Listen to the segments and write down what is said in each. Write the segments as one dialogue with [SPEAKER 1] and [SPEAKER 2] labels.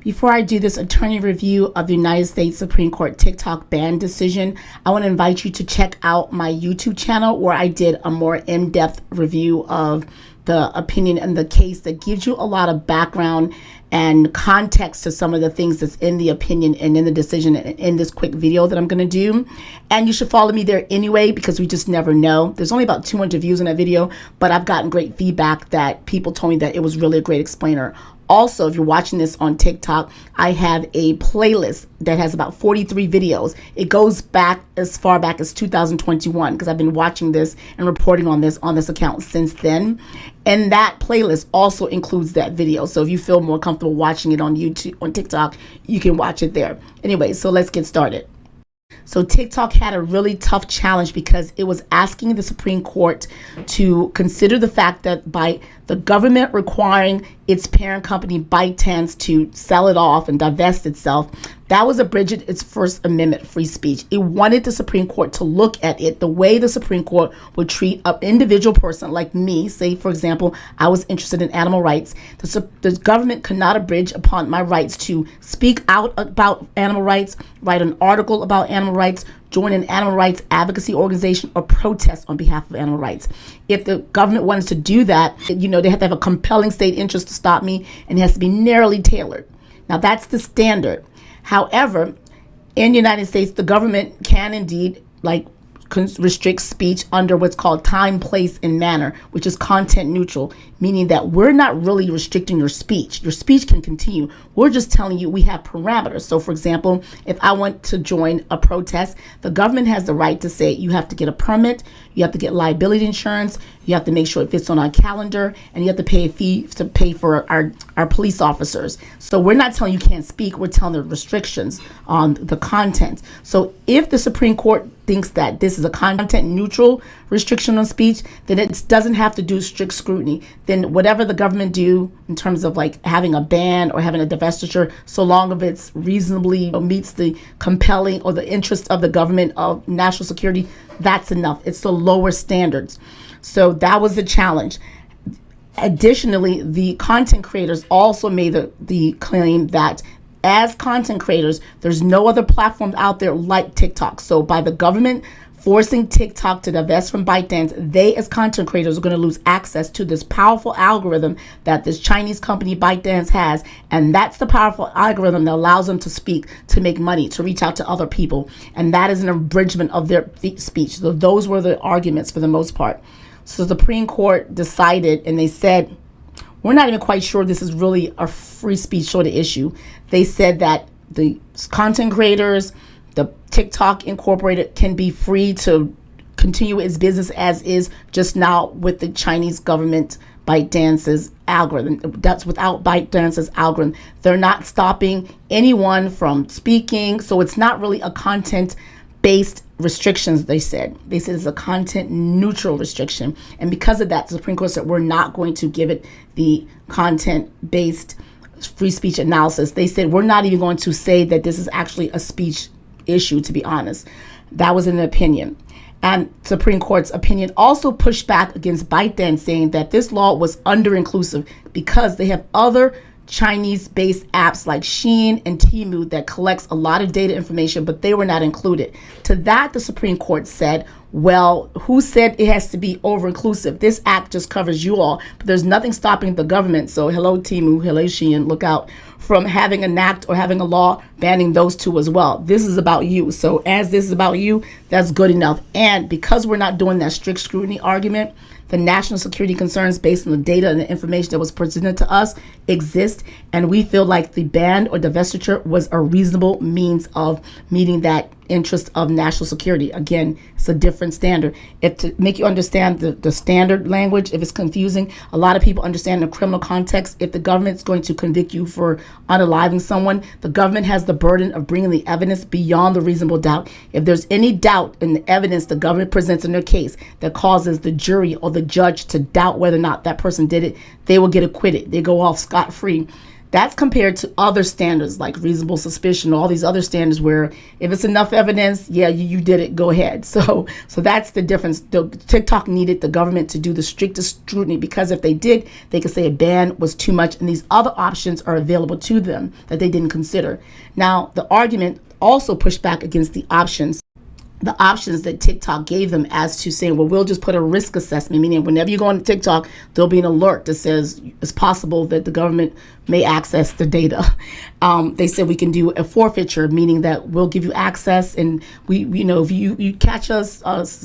[SPEAKER 1] Before I do this attorney review of the United States Supreme Court TikTok ban decision, I want to invite you to check out my YouTube channel where I did a more in-depth review of the opinion and the case that gives you a lot of background and context to some of the things that's in the opinion and in the decision in this quick video that I'm going to do. And you should follow me there anyway, because we just never know. There's only about 200 views in that video, but I've gotten great feedback that people told me that it was really a great explainer. Also, if you're watching this on TikTok, I have a playlist that has about 43 videos. It goes back as far back as 2021 because I've been watching this and reporting on this account since then. And that playlist also includes that video. So if you feel more comfortable watching it on YouTube, on TikTok, you can watch it there. Anyway, so let's get started. So TikTok had a really tough challenge because it was asking the Supreme Court to consider the fact that by the government requiring its parent company ByteDance to sell it off and divest itself, that was abridging its First Amendment free speech. It wanted the Supreme Court to look at it the way the Supreme Court would treat an individual person like me. Say, for example, I was interested in animal rights. The government could not abridge upon my rights to speak out about animal rights, write an article about animal rights, join an animal rights advocacy organization, or protest on behalf of animal rights. If the government wants to do that, they have to have a compelling state interest to stop me, and it has to be narrowly tailored. Now, that's the standard. However, in the United States, the government can indeed restrict speech under what's called time, place, and manner, which is content neutral, meaning that we're not really restricting your speech. Your speech can continue. We're just telling you we have parameters. So, for example, if I want to join a protest, the government has the right to say you have to get a permit, you have to get liability insurance, you have to make sure it fits on our calendar, and you have to pay a fee to pay for our police officers. So we're not telling you can't speak, we're telling the restrictions on the content. So if the Supreme Court thinks that this is a content neutral restriction on speech, then it doesn't have to do strict scrutiny. Then whatever the government do in terms of having a ban or having a divestiture, so long as it's reasonably meets the compelling or the interest of the government of national security, that's enough. It's the lower standards. So that was the challenge. Additionally, the content creators also made the claim that as content creators, there's no other platform out there like TikTok. So by the government forcing TikTok to divest from ByteDance, they as content creators are going to lose access to this powerful algorithm that this Chinese company ByteDance has. And that's the powerful algorithm that allows them to speak, to make money, to reach out to other people. And that is an abridgment of their speech. So those were the arguments for the most part. So the Supreme Court decided, and they said, we're not even quite sure this is really a free speech sort of issue. They said that the content creators, the TikTok Incorporated, can be free to continue its business as is, just now with the Chinese government ByteDance's algorithm. That's without ByteDance's algorithm. They're not stopping anyone from speaking. So it's not really a content-based restrictions, they said. They said it's a content neutral restriction. And because of that, the Supreme Court said we're not going to give it the content-based free speech analysis. They said we're not even going to say that this is actually a speech issue, to be honest. That was an opinion. And Supreme Court's opinion also pushed back against ByteDance, saying that this law was under-inclusive because they have other Chinese-based apps like Shein and Temu that collects a lot of data information, but they were not included. To that, the Supreme Court said, well, who said it has to be over-inclusive? This act just covers you all, but there's nothing stopping the government. So hello, Temu, hello, Shein, look out, from having an act or having a law banning those two as well. This is about you. So as this is about you, that's good enough. And because we're not doing that strict scrutiny argument, the national security concerns based on the data and the information that was presented to us exist, and we feel like the ban or divestiture was a reasonable means of meeting that interest of national security. Again, it's a different standard. If to make you understand the standard language, if it's confusing, a lot of people understand in the criminal context, if the government's going to convict you for unaliving someone, the government has the burden of bringing the evidence beyond the reasonable doubt. If there's any doubt in the evidence the government presents in their case that causes the jury or the judge to doubt whether or not that person did it, they will get acquitted. They go off scot-free. That's compared to other standards like reasonable suspicion, all these other standards where if it's enough evidence, yeah, you did it, go ahead. So that's the difference. TikTok needed the government to do the strictest scrutiny, because if they did, they could say a ban was too much, and these other options are available to them that they didn't consider. Now, the argument also pushed back against the options that TikTok gave them, as to saying, well, we'll just put a risk assessment, meaning whenever you go on TikTok, there'll be an alert that says it's possible that the government may access the data. They said we can do a forfeiture, meaning that we'll give you access, and if you catch us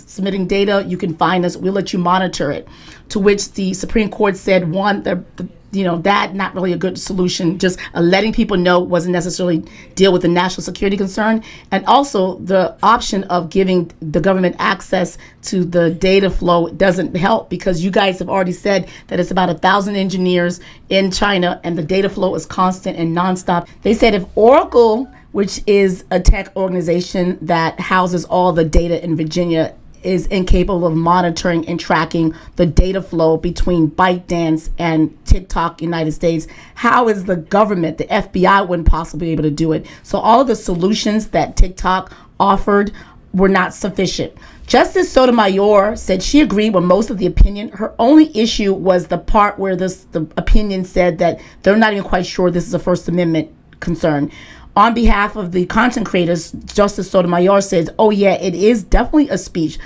[SPEAKER 1] submitting data, you can find us, we'll let you monitor it. To which the Supreme Court said, one, that not really a good solution. Just letting people know wasn't necessarily deal with the national security concern. And also the option of giving the government access to the data flow doesn't help, because you guys have already said that it's about 1,000 engineers in China and the data flow is constant and nonstop. They said if Oracle, which is a tech organization that houses all the data in Virginia, is incapable of monitoring and tracking the data flow between ByteDance and TikTok United States, how is the government, the FBI, wouldn't possibly be able to do it? So all of the solutions that TikTok offered were not sufficient. Justice Sotomayor said she agreed with most of the opinion. Her only issue was the part where the opinion said that they're not even quite sure this is a First Amendment concern. On behalf of the content creators, Justice Sotomayor says, oh yeah, it is definitely a speech.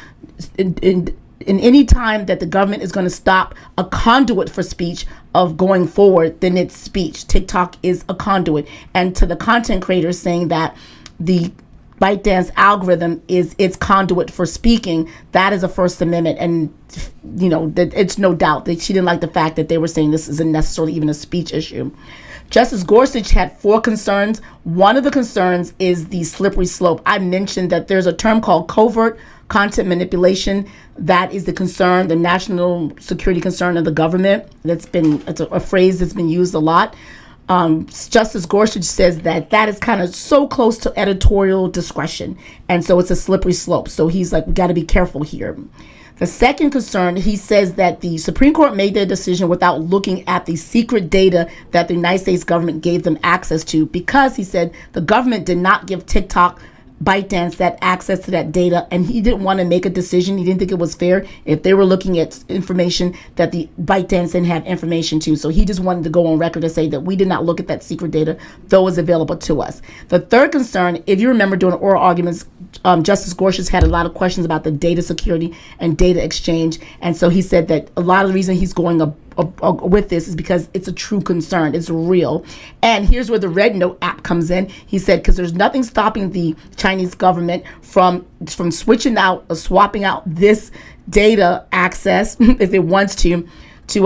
[SPEAKER 1] In any time that the government is going to stop a conduit for speech of going forward, then it's speech. TikTok is a conduit. And to the content creators, saying that the ByteDance algorithm is its conduit for speaking, that is a First Amendment. And that it's no doubt that she didn't like the fact that they were saying this isn't necessarily even a speech issue. Justice Gorsuch had 4 concerns. One of the concerns is the slippery slope. I mentioned that there's a term called covert content manipulation. That is the concern, the national security concern of the government. It's a phrase that's been used a lot. Justice Gorsuch says that is kind of so close to editorial discretion. And so it's a slippery slope. So he's like, we got to be careful here. The second concern, he says that the Supreme Court made their decision without looking at the secret data that the United States government gave them access to, because he said the government did not give TikTok, ByteDance that access to that data, and he didn't want to make a decision. He didn't think it was fair if they were looking at information that the ByteDance didn't have information to. So he just wanted to go on record to say that we did not look at that secret data, though it was available to us. The third concern, if you remember during oral arguments, Justice Gorsuch had a lot of questions about the data security and data exchange. And so he said that a lot of the reason he's going with this is because it's a true concern. It's real. And here's where the Red Note app comes in. He said, because there's nothing stopping the Chinese government from switching out or swapping out this data access if it wants to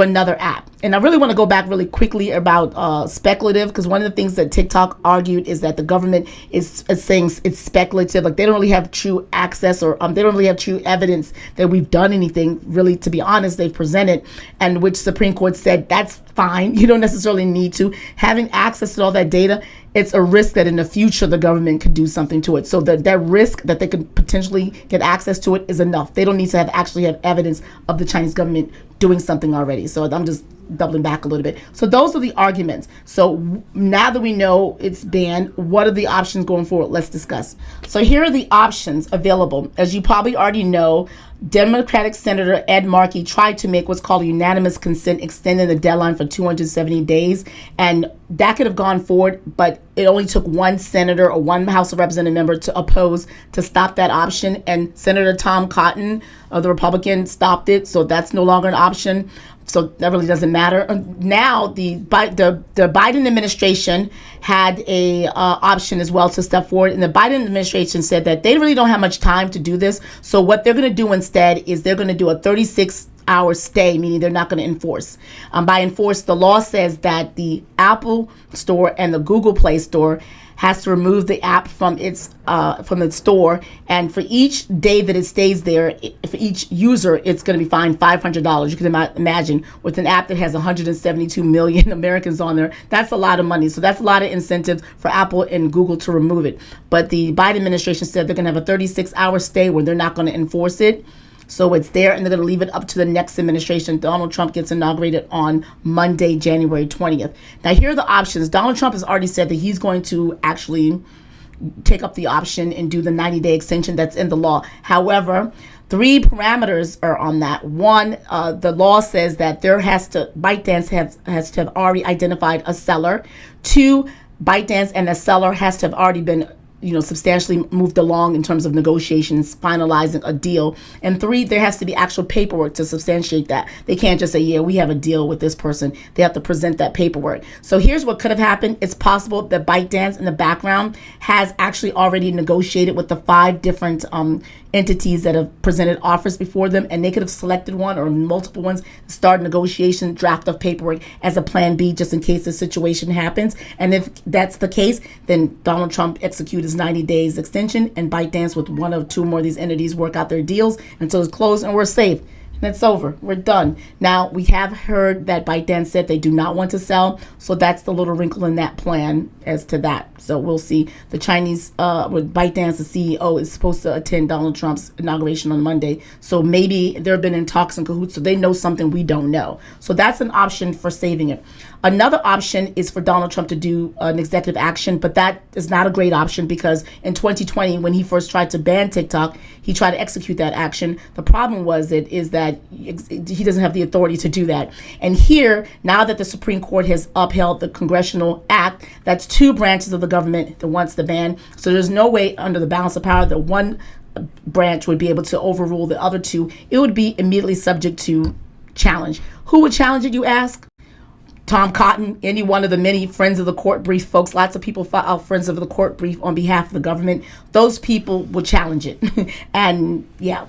[SPEAKER 1] another app. And I really want to go back really quickly about speculative, because one of the things that TikTok argued is that the government is saying it's speculative, like they don't really have true access, or they don't really have true evidence that we've done anything, really, to be honest. They've presented, and which Supreme Court said that's fine. You don't necessarily need to. Having access to all that data, it's a risk that in the future the government could do something to it. So that risk that they could potentially get access to it is enough. They don't need to actually have evidence of the Chinese government doing something already. So I'm just doubling back a little bit. So those are the arguments. So now that we know it's banned, what are the options going forward? Let's discuss. So here are the options available. As you probably already know, Democratic Senator Ed Markey tried to make what's called a unanimous consent, extending the deadline for 270 days. And that could have gone forward, but it only took one senator or one House of Representative member to oppose, to stop that option. And Senator Tom Cotton, the Republican, stopped it. So that's no longer an option. So that really doesn't matter. Now the Biden administration had a option as well to step forward, and the Biden administration said that they really don't have much time to do this. So what they're going to do instead is they're going to do a 36-hour stay, meaning they're not going to enforce. By enforce, the law says that the Apple Store and the Google Play Store has to remove the app from its store, and for each day that it stays there, for each user, it's going to be fined $500. You can imagine, with an app that has 172 million Americans on there, that's a lot of money. So that's a lot of incentives for Apple and Google to remove it. But the Biden administration said they're going to have a 36-hour stay where they're not going to enforce it. So it's there, and they're going to leave it up to the next administration. Donald Trump gets inaugurated on Monday, January 20th. Now, here are the options. Donald Trump has already said that he's going to actually take up the option and do the 90-day extension that's in the law. However, 3 parameters are on that. One, the law says that ByteDance has to have already identified a seller. 2, ByteDance and the seller has to have already been substantially moved along in terms of negotiations, finalizing a deal. And 3, there has to be actual paperwork to substantiate that. They can't just say, yeah, we have a deal with this person. They have to present that paperwork. So here's what could have happened. It's possible that ByteDance in the background has actually already negotiated with the 5 different entities that have presented offers before them, and they could have selected one or multiple ones, start negotiation, draft of paperwork as a plan B, just in case the situation happens. And if that's the case, then Donald Trump execute his 90 days extension, and ByteDance with 1 or 2 more of these entities work out their deals until it's closed, and we're safe. And it's over. We're done. Now, we have heard that ByteDance said they do not want to sell, so that's the little wrinkle in that plan as to that. So we'll see. The Chinese, with ByteDance, the CEO, is supposed to attend Donald Trump's inauguration on Monday, so maybe they've been in talks and cahoots, so they know something we don't know. So that's an option for saving it. Another option is for Donald Trump to do an executive action, but that is not a great option because in 2020, when he first tried to ban TikTok, he tried to execute that action. The problem was that he doesn't have the authority to do that. And here, now that the Supreme Court has upheld the Congressional Act, that's 2 branches of the government that wants the ban. So there's no way under the balance of power that one branch would be able to overrule the other 2. It would be immediately subject to challenge. Who would challenge it, you ask? Tom Cotton, any one of the many Friends of the Court Brief folks. Lots of people file Friends of the Court Brief on behalf of the government. Those people will challenge it. And yeah,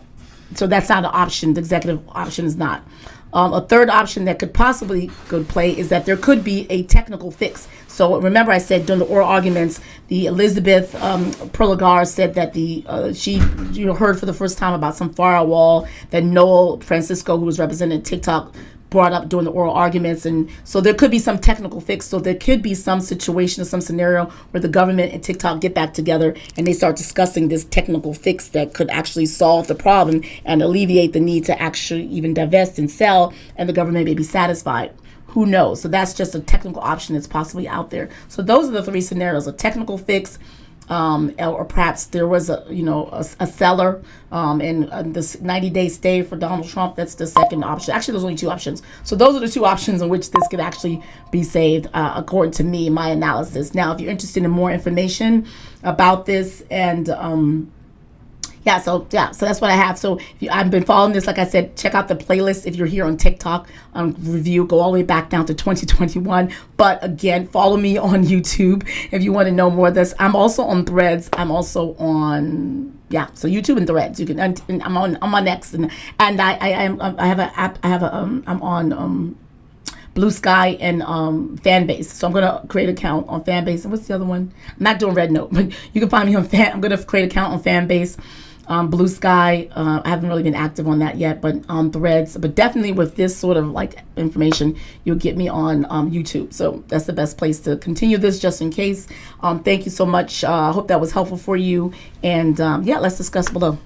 [SPEAKER 1] so that's not an option. The executive option is not. A third option that could possibly play is that there could be a technical fix. So remember I said during the oral arguments, the Elizabeth Perlagar said that she heard for the first time about some firewall that Noel Francisco, who was representing TikTok, brought up during the oral arguments. And so there could be some technical fix. So there could be some situation or some scenario where the government and TikTok get back together and they start discussing this technical fix that could actually solve the problem and alleviate the need to actually even divest and sell, and the government may be satisfied. Who knows? So that's just a technical option that's possibly out there. So those are the 3 scenarios: a technical fix, or perhaps there was a seller, and this 90-day stay for Donald Trump. That's the second option. Actually, there's only 2 options. So those are the 2 options in which this could actually be saved, according to me, my analysis. Now, if you're interested in more information about this and so that's what I have. So if I've been following this, like I said, check out the playlist if you're here on TikTok. Review, go all the way back down to 2021. But again, follow me on YouTube if you want to know more of this. I'm also on Threads. I'm also on so YouTube and Threads. You can. And I'm on X, and I have an app. I'm on Blue Sky and Fanbase. So I'm gonna create an account on Fanbase. And what's the other one? I'm not doing Red Note, but you can find me on I'm gonna create an account on Fanbase. Blue Sky, I haven't really been active on that yet, but on Threads. But definitely with this sort of like information, you'll get me on YouTube. So that's the best place to continue this, just in case. Thank you so much. I hope that was helpful for you. And let's discuss below.